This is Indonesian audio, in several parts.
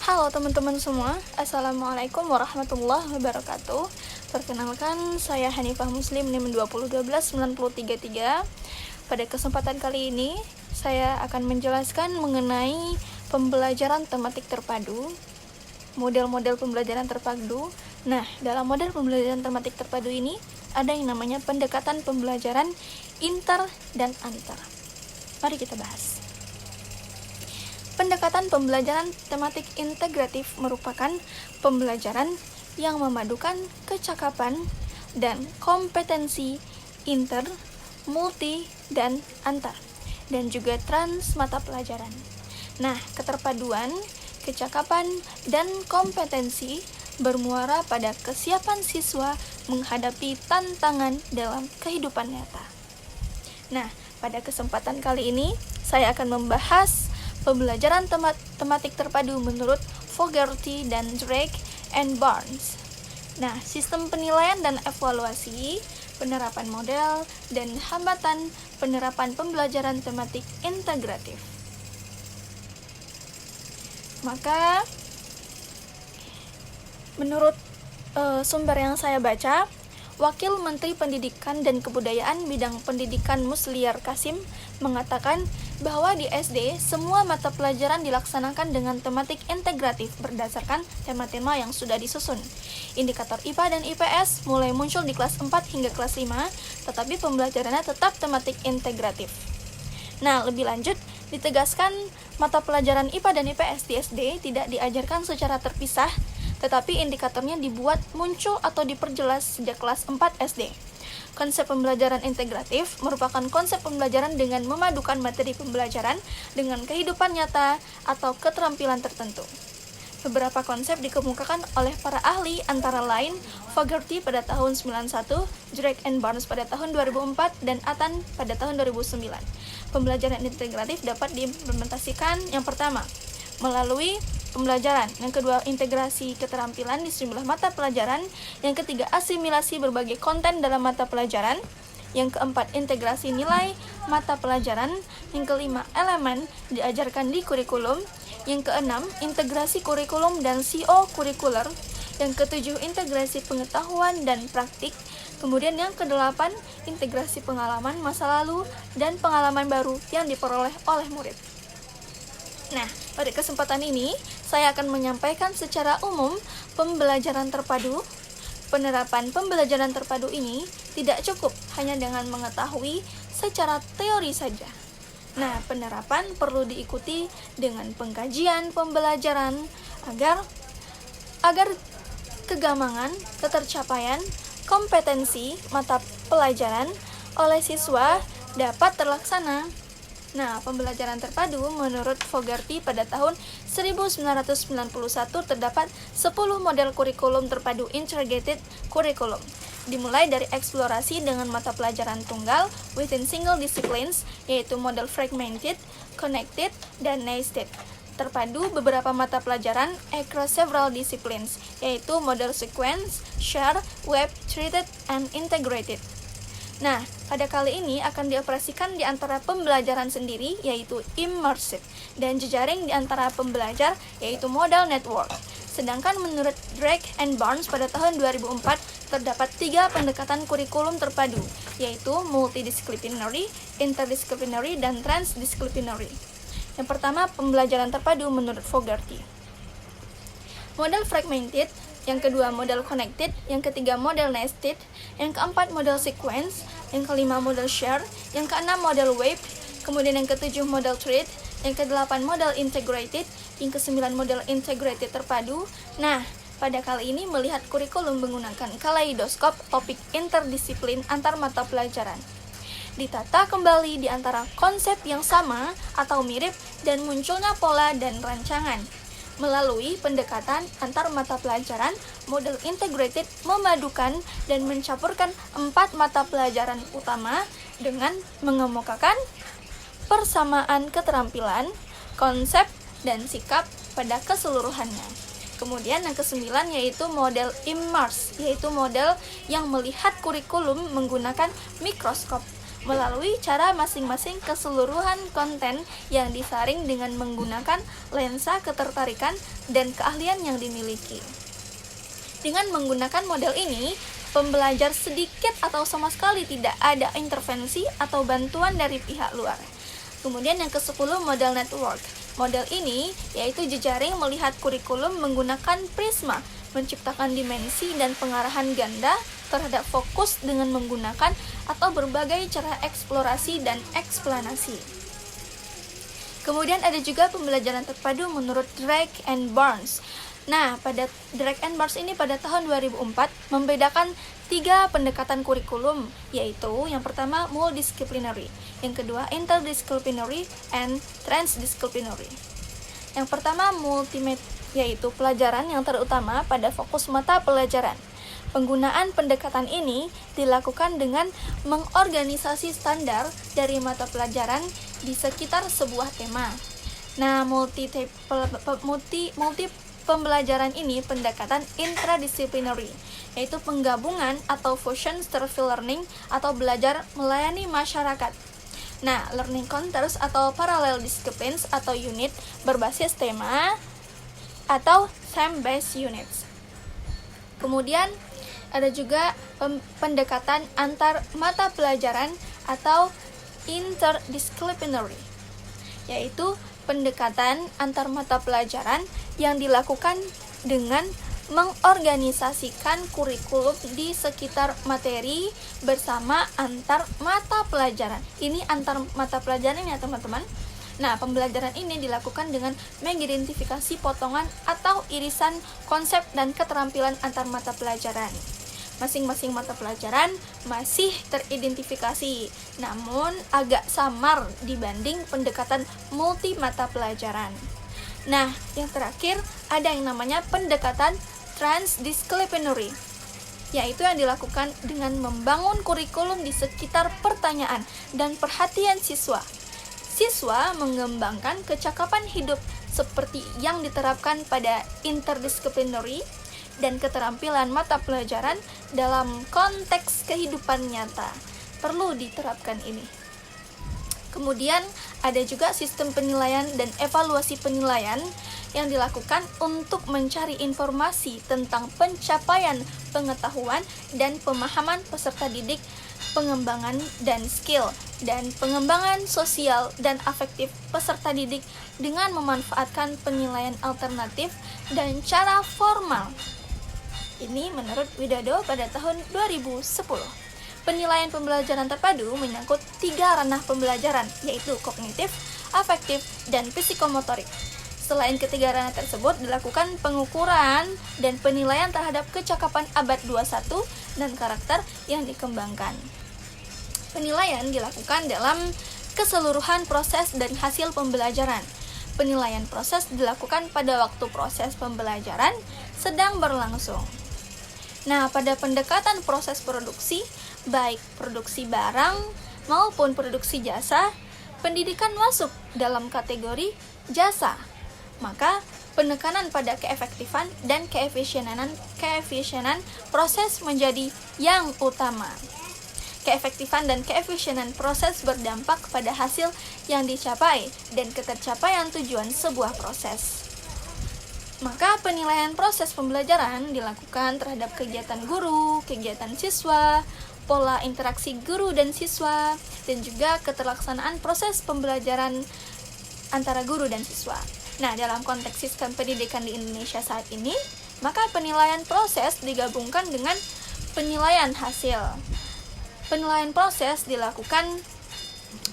Halo teman-teman semua, Assalamualaikum warahmatullahi wabarakatuh. Perkenalkan, saya Hanifah Muslim NIM 2012-933. Pada kesempatan kali ini, saya akan menjelaskan mengenai pembelajaran tematik terpadu, model-model pembelajaran terpadu. Nah, dalam model pembelajaran tematik terpadu ini, ada yang namanya pendekatan pembelajaran inter dan antar. Mari kita bahas. Pendekatan pembelajaran tematik integratif merupakan pembelajaran yang memadukan kecakapan dan kompetensi inter, multi, dan antar, dan juga trans mata pelajaran. Nah, keterpaduan, kecakapan, dan kompetensi bermuara pada kesiapan siswa menghadapi tantangan dalam kehidupan nyata. Nah, pada kesempatan kali ini, saya akan membahas pembelajaran tematik terpadu menurut Fogarty dan Drake and Barnes. Nah, sistem penilaian dan evaluasi, penerapan model, dan hambatan penerapan pembelajaran tematik integratif. Maka, menurut sumber yang saya baca, Wakil Menteri Pendidikan dan Kebudayaan bidang pendidikan Musliar Kasim mengatakan bahwa di SD semua mata pelajaran dilaksanakan dengan tematik integratif berdasarkan tema-tema yang sudah disusun. Indikator IPA dan IPS mulai muncul di kelas 4 hingga kelas 5, tetapi pembelajarannya tetap tematik integratif. Nah, lebih lanjut, ditegaskan mata pelajaran IPA dan IPS di SD tidak diajarkan secara terpisah, tetapi indikatornya dibuat muncul atau diperjelas sejak kelas 4 SD. Konsep pembelajaran integratif merupakan konsep pembelajaran dengan memadukan materi pembelajaran dengan kehidupan nyata atau keterampilan tertentu. Beberapa konsep dikemukakan oleh para ahli antara lain Fogarty pada tahun 91, Drake and Barnes pada tahun 2004, dan Athan pada tahun 2009. Pembelajaran integratif dapat diimplementasikan yang pertama, melalui pembelajaran, yang kedua integrasi keterampilan di sejumlah mata pelajaran, yang ketiga asimilasi berbagai konten dalam mata pelajaran, yang keempat integrasi nilai mata pelajaran, yang kelima elemen diajarkan di kurikulum, yang keenam integrasi kurikulum dan CO kurikuler, yang ketujuh integrasi pengetahuan dan praktik, kemudian yang kedelapan integrasi pengalaman masa lalu dan pengalaman baru yang diperoleh oleh murid. Nah, pada kesempatan ini, saya akan menyampaikan secara umum pembelajaran terpadu. Penerapan pembelajaran terpadu ini tidak cukup hanya dengan mengetahui secara teori saja. Nah, penerapan perlu diikuti dengan pengkajian pembelajaran agar kegamangan, ketercapaian, kompetensi mata pelajaran oleh siswa dapat terlaksana. Nah, pembelajaran terpadu menurut Fogarty pada tahun 1991 terdapat 10 model kurikulum terpadu integrated curriculum. Dimulai dari eksplorasi dengan mata pelajaran tunggal within single disciplines, yaitu model fragmented, connected, dan nested. Terpadu beberapa mata pelajaran across several disciplines, yaitu model sequence, share, web, treated, and integrated. Nah, pada kali ini akan dioperasikan di antara pembelajaran sendiri, yaitu immersive, dan jejaring di antara pembelajar, yaitu model network. Sedangkan menurut Drake and Barnes pada tahun 2004, terdapat 3 pendekatan kurikulum terpadu, yaitu multidisciplinary, interdisciplinary, dan transdisciplinary. Yang pertama, pembelajaran terpadu menurut Fogarty. Model fragmented, yang kedua model connected, yang ketiga model nested, yang keempat model sequence, yang kelima model share, yang keenam model web, kemudian yang ketujuh model thread, yang kedelapan model integrated, yang kesembilan model integrated terpadu. Nah, pada kali ini melihat kurikulum menggunakan kaleidoskop topik interdisiplin antar mata pelajaran. Ditata kembali di antara konsep yang sama atau mirip dan munculnya pola dan rancangan. Melalui pendekatan antar mata pelajaran, model integrated memadukan dan mencampurkan 4 mata pelajaran utama dengan mengemukakan persamaan keterampilan, konsep, dan sikap pada keseluruhannya. Kemudian yang ke-9 yaitu model immerse, yaitu model yang melihat kurikulum menggunakan mikroskop. melalui cara masing-masing keseluruhan konten yang disaring dengan menggunakan lensa ketertarikan dan keahlian yang dimiliki. Dengan menggunakan model ini, pembelajar sedikit atau sama sekali tidak ada intervensi atau bantuan dari pihak luar. Kemudian yang ke-10, model network. Model ini yaitu jejaring melihat kurikulum menggunakan prisma, menciptakan dimensi dan pengarahan ganda terhadap fokus dengan menggunakan atau berbagai cara eksplorasi dan eksplanasi. Kemudian ada juga pembelajaran terpadu menurut Drake and Barnes. Nah, pada Drake and Barnes ini pada tahun 2004 membedakan 3 pendekatan kurikulum, yaitu yang pertama multidisciplinary, yang kedua interdisciplinary, and transdisciplinary. Yang pertama multimate, yaitu pelajaran yang terutama pada fokus mata pelajaran. Penggunaan pendekatan ini dilakukan dengan mengorganisasi standar dari mata pelajaran di sekitar sebuah tema. Nah, multi pembelajaran ini pendekatan intradisciplinary, yaitu penggabungan atau fusion striving learning atau belajar melayani masyarakat. Nah, learning counters atau parallel disciplines atau unit berbasis tema atau theme-based units. Kemudian ada juga pendekatan antar mata pelajaran atau interdisciplinary, yaitu pendekatan antar mata pelajaran yang dilakukan dengan mengorganisasikan kurikulum di sekitar materi bersama antar mata pelajaran. Ini antar mata pelajaran ya teman-teman. Nah, pembelajaran ini dilakukan dengan mengidentifikasi potongan atau irisan konsep dan keterampilan antar mata pelajaran. Masing-masing mata pelajaran masih teridentifikasi, namun agak samar dibanding pendekatan multi mata pelajaran. Nah, yang terakhir ada yang namanya pendekatan transdisciplinary, yaitu yang dilakukan dengan membangun kurikulum di sekitar pertanyaan dan perhatian siswa. Siswa mengembangkan kecakapan hidup seperti yang diterapkan pada interdisciplinary dan keterampilan mata pelajaran dalam konteks kehidupan nyata. Perlu diterapkan ini. Kemudian ada juga sistem penilaian dan evaluasi penilaian yang dilakukan untuk mencari informasi tentang pencapaian pengetahuan dan pemahaman peserta didik, pengembangan dan skill, dan pengembangan sosial dan afektif peserta didik dengan memanfaatkan penilaian alternatif dan cara formal. Ini menurut Widodo pada tahun 2010. Penilaian pembelajaran terpadu menyangkut 3 ranah pembelajaran, yaitu kognitif, afektif, dan psikomotorik. Selain ketiga ranah tersebut, dilakukan pengukuran dan penilaian terhadap kecakapan abad 21 dan karakter yang dikembangkan. Penilaian dilakukan dalam keseluruhan proses dari hasil pembelajaran. Penilaian proses dilakukan pada waktu proses pembelajaran sedang berlangsung. Nah, pada pendekatan proses produksi, baik produksi barang maupun produksi jasa, pendidikan masuk dalam kategori jasa. Maka, penekanan pada keefektifan dan keefisienan proses menjadi yang utama. Keefektifan dan keefisienan proses berdampak pada hasil yang dicapai dan ketercapaian tujuan sebuah proses. Maka penilaian proses pembelajaran dilakukan terhadap kegiatan guru, kegiatan siswa, pola interaksi guru dan siswa, dan juga keterlaksanaan proses pembelajaran antara guru dan siswa. Nah, dalam konteks sistem pendidikan di Indonesia saat ini, maka penilaian proses digabungkan dengan penilaian hasil. Penilaian proses dilakukan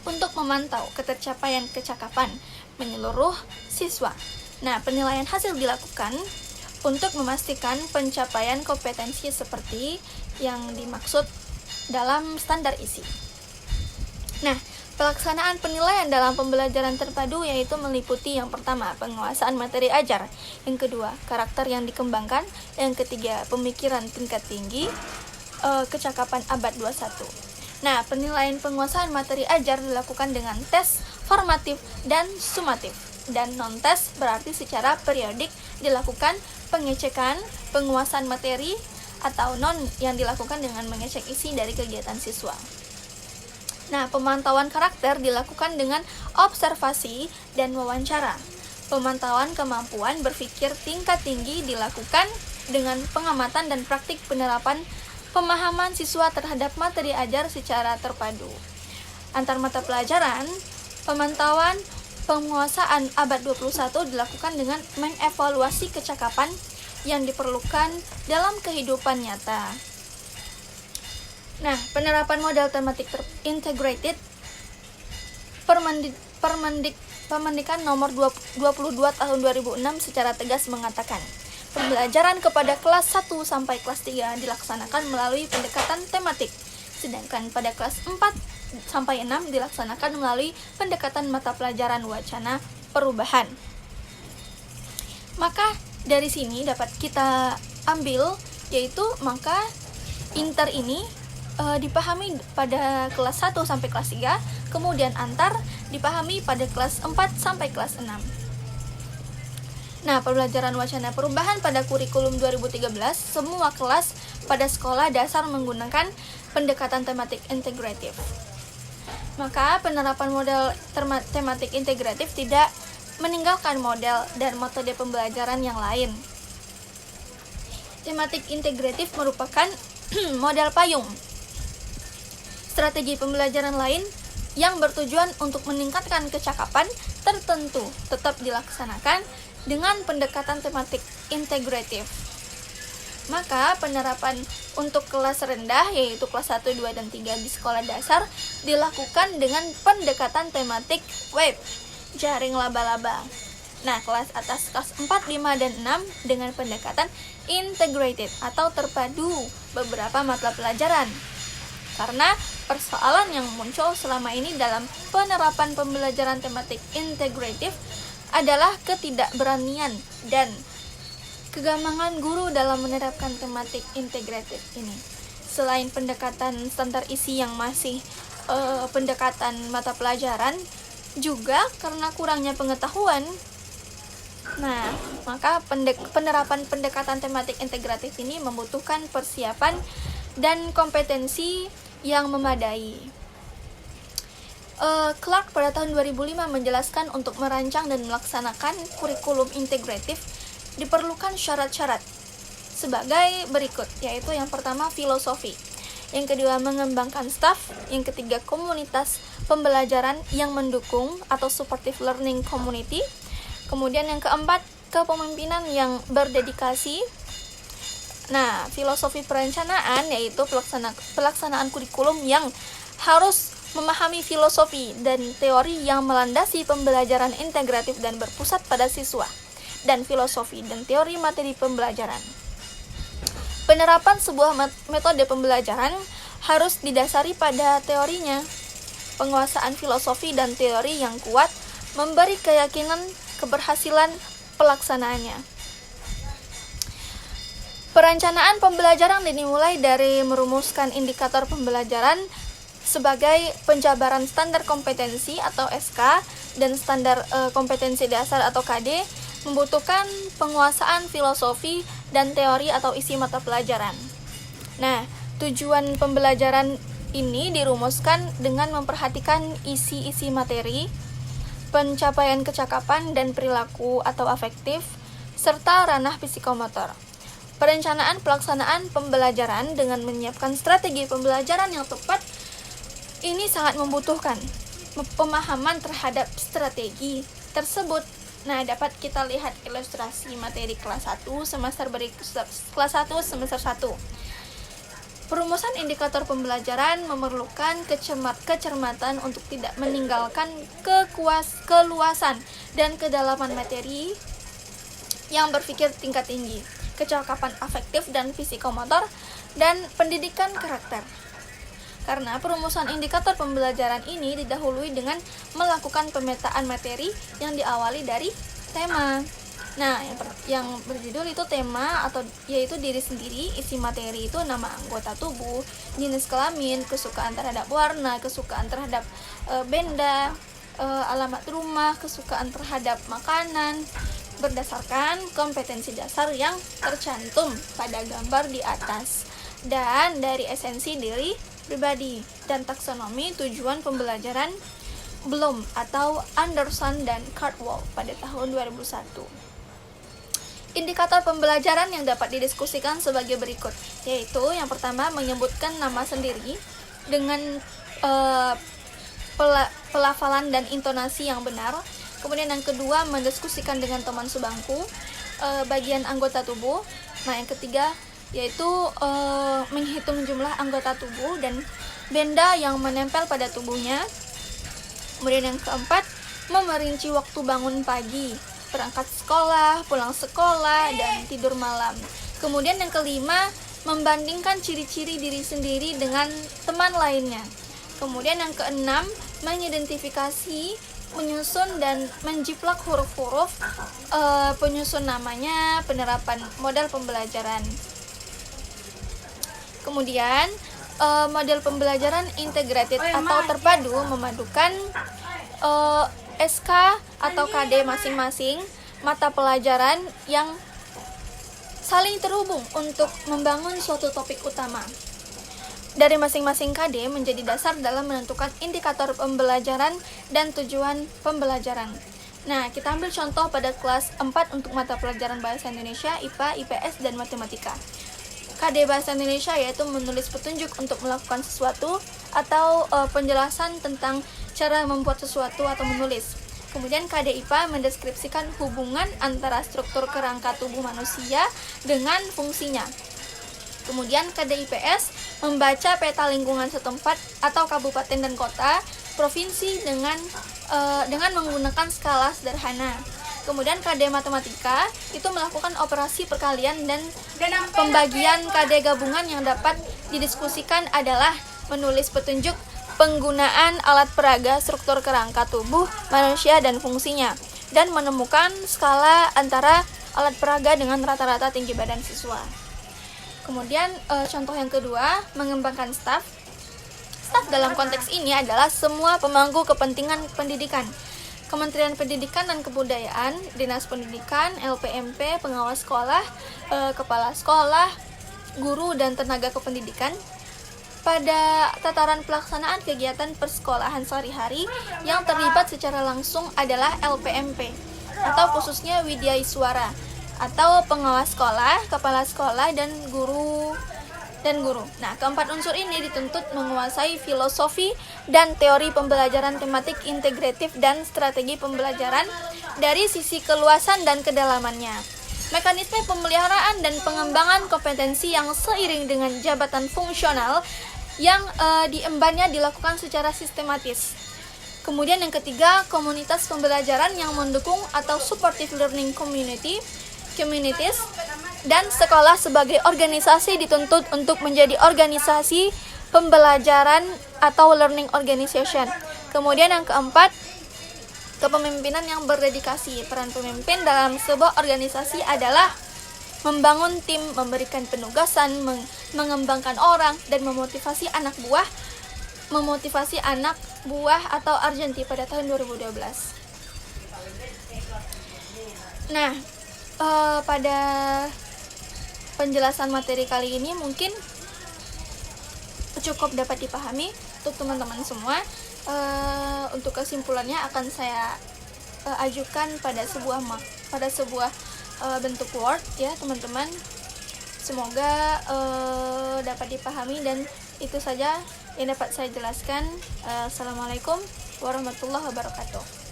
untuk memantau ketercapaian kecakapan menyeluruh siswa. Nah, penilaian hasil dilakukan untuk memastikan pencapaian kompetensi seperti yang dimaksud dalam standar isi. Nah, pelaksanaan penilaian dalam pembelajaran terpadu yaitu meliputi yang pertama, penguasaan materi ajar, yang kedua, karakter yang dikembangkan, yang ketiga, pemikiran tingkat tinggi, kecakapan abad 21. Nah, penilaian penguasaan materi ajar dilakukan dengan tes formatif dan sumatif, dan non-tes berarti secara periodik dilakukan pengecekan penguasaan materi atau non yang dilakukan dengan mengecek isi dari kegiatan siswa. Nah, pemantauan karakter dilakukan dengan observasi dan wawancara. Pemantauan kemampuan berpikir tingkat tinggi dilakukan dengan pengamatan dan praktik penerapan pemahaman siswa terhadap materi ajar secara terpadu. Antar mata pelajaran, pemantauan penguasaan abad 21 dilakukan dengan mengevaluasi kecakapan yang diperlukan dalam kehidupan nyata. Nah, penerapan model tematik integrated Permendikan nomor 22 tahun 2006 secara tegas mengatakan, pembelajaran kepada kelas 1 sampai kelas 3 dilaksanakan melalui pendekatan tematik, sedangkan pada kelas 4 sampai 6 dilaksanakan melalui pendekatan mata pelajaran wacana perubahan. Maka dari sini dapat kita ambil yaitu maka inter ini dipahami pada kelas 1 sampai kelas 3, kemudian antar dipahami pada kelas 4 sampai kelas 6. Nah, pembelajaran wacana perubahan pada kurikulum 2013, semua kelas pada sekolah dasar menggunakan pendekatan tematik integratif. Maka penerapan model tematik integratif tidak meninggalkan model dan metode pembelajaran yang lain. Tematik integratif merupakan model payung strategi pembelajaran lain yang bertujuan untuk meningkatkan kecakapan tertentu tetap dilaksanakan dengan pendekatan tematik integratif. Maka penerapan untuk kelas rendah yaitu kelas 1, 2, dan 3 di sekolah dasar dilakukan dengan pendekatan tematik web, jaring laba-laba. Nah, kelas atas kelas 4, 5, dan 6 dengan pendekatan integrated atau terpadu beberapa mata pelajaran. Karena persoalan yang muncul selama ini dalam penerapan pembelajaran tematik integratif adalah ketidakberanian dan kegamangan guru dalam menerapkan tematik integratif ini. Selain pendekatan standar isi yang masih pendekatan mata pelajaran, juga karena kurangnya pengetahuan. Nah, maka penerapan pendekatan tematik integratif ini membutuhkan persiapan dan kompetensi yang memadai. Clark pada tahun 2005 menjelaskan untuk merancang dan melaksanakan kurikulum integratif diperlukan syarat-syarat sebagai berikut, yaitu yang pertama filosofi, yang kedua mengembangkan staf, yang ketiga komunitas pembelajaran yang mendukung atau supportive learning community, kemudian yang keempat kepemimpinan yang berdedikasi. Nah, filosofi perencanaan yaitu pelaksanaan kurikulum yang harus memahami filosofi dan teori yang melandasi pembelajaran integratif dan berpusat pada siswa, dan filosofi dan teori materi pembelajaran. Penerapan sebuah metode pembelajaran harus didasari pada teorinya. Penguasaan filosofi dan teori yang kuat memberi keyakinan keberhasilan pelaksanaannya. Perencanaan pembelajaran dimulai dari merumuskan indikator pembelajaran sebagai penjabaran standar kompetensi atau SK dan standar kompetensi dasar atau KD, membutuhkan penguasaan filosofi dan teori atau isi mata pelajaran. Nah, tujuan pembelajaran ini dirumuskan dengan memperhatikan isi-isi materi, pencapaian kecakapan dan perilaku atau afektif, serta ranah psikomotor. Perencanaan pelaksanaan pembelajaran dengan menyiapkan strategi pembelajaran yang tepat ini sangat membutuhkan pemahaman terhadap strategi tersebut. Nah, dapat kita lihat ilustrasi materi kelas 1 semester kelas 1 semester 1. Perumusan indikator pembelajaran memerlukan kecermatan untuk tidak meninggalkan keluasan dan kedalaman materi yang berpikir tingkat tinggi, kecakapan afektif dan psikomotor, dan pendidikan karakter. Karena perumusan indikator pembelajaran ini didahului dengan melakukan pemetaan materi yang diawali dari tema. Nah, yang berjudul itu tema atau yaitu diri sendiri, isi materi itu nama anggota tubuh, jenis kelamin, kesukaan terhadap warna, kesukaan terhadap benda, alamat rumah, kesukaan terhadap makanan, berdasarkan kompetensi dasar yang tercantum pada gambar di atas dan dari esensi diri pribadi, dan taksonomi tujuan pembelajaran Bloom atau Anderson dan Cardwell pada tahun 2001. Indikator pembelajaran yang dapat didiskusikan sebagai berikut, yaitu yang pertama menyebutkan nama sendiri dengan pelafalan dan intonasi yang benar. Kemudian yang kedua mendiskusikan dengan teman sebangku bagian anggota tubuh. Nah, yang ketiga yaitu menghitung jumlah anggota tubuh dan benda yang menempel pada tubuhnya. Kemudian yang keempat, memerinci waktu bangun pagi, berangkat sekolah, pulang sekolah, dan tidur malam. Kemudian yang kelima, membandingkan ciri-ciri diri sendiri dengan teman lainnya. Kemudian yang keenam, mengidentifikasi, menyusun dan menjiplak huruf-huruf penyusun namanya, penerapan model pembelajaran. Kemudian model pembelajaran integrated atau terpadu memadukan SK atau KD masing-masing mata pelajaran yang saling terhubung untuk membangun suatu topik utama. Dari masing-masing KD menjadi dasar dalam menentukan indikator pembelajaran dan tujuan pembelajaran. Nah, kita ambil contoh pada kelas 4 untuk mata pelajaran Bahasa Indonesia, IPA, IPS, dan Matematika. KD Bahasa Indonesia yaitu menulis petunjuk untuk melakukan sesuatu atau penjelasan tentang cara membuat sesuatu atau menulis. Kemudian KD IPA mendeskripsikan hubungan antara struktur kerangka tubuh manusia dengan fungsinya. Kemudian KD IPS membaca peta lingkungan setempat atau kabupaten dan kota, provinsi dengan menggunakan skala sederhana. Kemudian KD Matematika itu melakukan operasi perkalian dan pembagian. KD gabungan yang dapat didiskusikan adalah menulis petunjuk penggunaan alat peraga struktur kerangka tubuh manusia dan fungsinya, dan menemukan skala antara alat peraga dengan rata-rata tinggi badan siswa. Kemudian contoh yang kedua, mengembangkan staf. Staf dalam konteks ini adalah semua pemangku kepentingan pendidikan. Kementerian Pendidikan dan Kebudayaan, Dinas Pendidikan, LPMP, pengawas sekolah, kepala sekolah, guru, dan tenaga kependidikan. Pada tataran pelaksanaan kegiatan persekolahan sehari-hari yang terlibat secara langsung adalah LPMP atau khususnya Widya Iswara atau pengawas sekolah, kepala sekolah, dan guru. Nah, keempat unsur ini dituntut menguasai filosofi dan teori pembelajaran tematik integratif dan strategi pembelajaran dari sisi keluasan dan kedalamannya. Mekanisme pemeliharaan dan pengembangan kompetensi yang seiring dengan jabatan fungsional yang diembannya dilakukan secara sistematis. Kemudian yang ketiga, komunitas pembelajaran yang mendukung atau supportive learning communities, dan sekolah sebagai organisasi dituntut untuk menjadi organisasi pembelajaran atau learning organization. Kemudian yang keempat, kepemimpinan yang berdedikasi. Peran pemimpin dalam sebuah organisasi adalah membangun tim, memberikan penugasan, mengembangkan orang, dan memotivasi anak buah atau Argenti pada tahun 2012. Nah, pada penjelasan materi kali ini mungkin cukup dapat dipahami untuk teman-teman semua. Untuk kesimpulannya akan saya ajukan pada sebuah bentuk Word ya teman-teman. Semoga dapat dipahami, dan itu saja yang dapat saya jelaskan. Assalamualaikum warahmatullahi wabarakatuh.